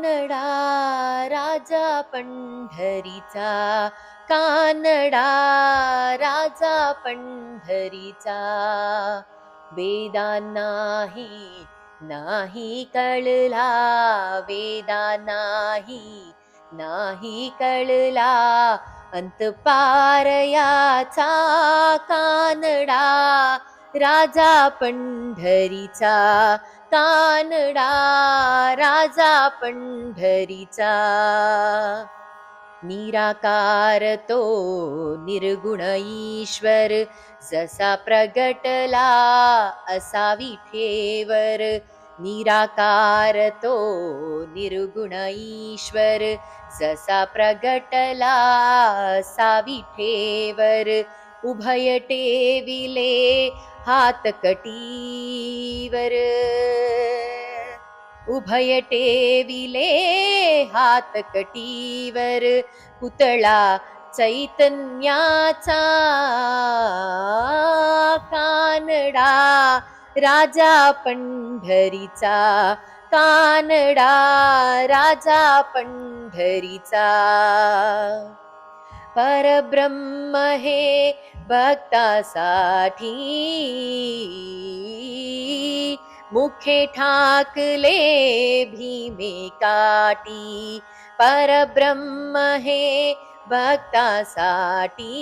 कानडा राजा पंढरीचा, कानडा राजा पंढरीचा. वेदांनाही नाही कळला, वेदांनाही नाही कळला, अंतपार याचा कानडा राजा पंढरीचा, कानडा राजा पंढरीचा. निराकार तो निर्गुण ईश्वर, जसा प्रगटला असा विठेवर. निराकार तो निर्गुण ईश्वर, जसा प्रगटला असा विठेवर. उभय टेविले हात कटीवर, उभय टेविले हात कटीवर. पुतळा चैतन्याचा, कानडा राजा पंढरीचा, कानडा राजा पंढरीचा. परब्रह्म हे भक्तासाठी, मुखे ठाकले भीमे काठी. परब्रह्म हे भक्तासाठी,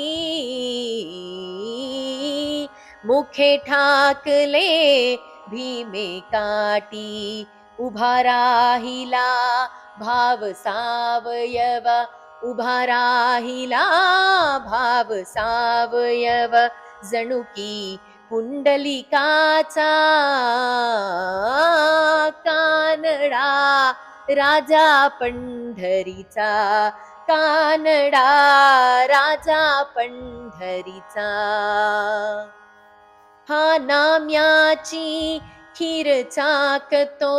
मुखे ठाकले भीमे काठी. उभा राहिला भाव सावयव, उभा राहिला भाव सावयव. जणू की पुंडलिकाचा, कानडा राजा पंढरीचा, कानडा राजा पंढरीचा. हा नाम्याची खीर चाकतो,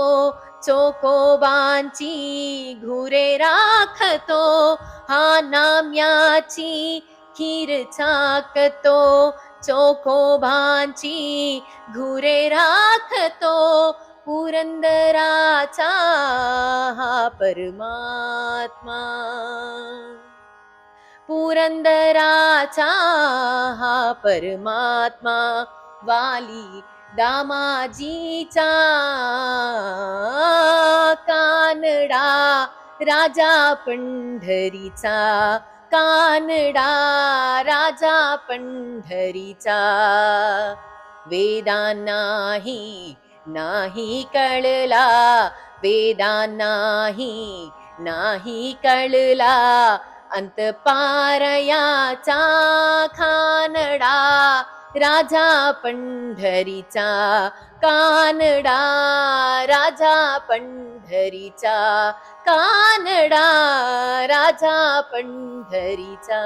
चोकोबांची घुरे राखतो. हा नाम्याची खीर चाकतो, चोकोबांची घुरे राखतो. पुरंदराचा हा परमात्मा, पुरंदराचा हा परमात्मा. वाली दामाजीचा, कानडा राजा पंढरीचा, कानडा राजा पंढरीचा. वेदांनाही नाही कळला, वेदांनाही नाही कळला, अंतपार याचा कानडा राजा पंढरीचा, कानडा राजा पंढरीचा, कानडा राजा पंढरीचा.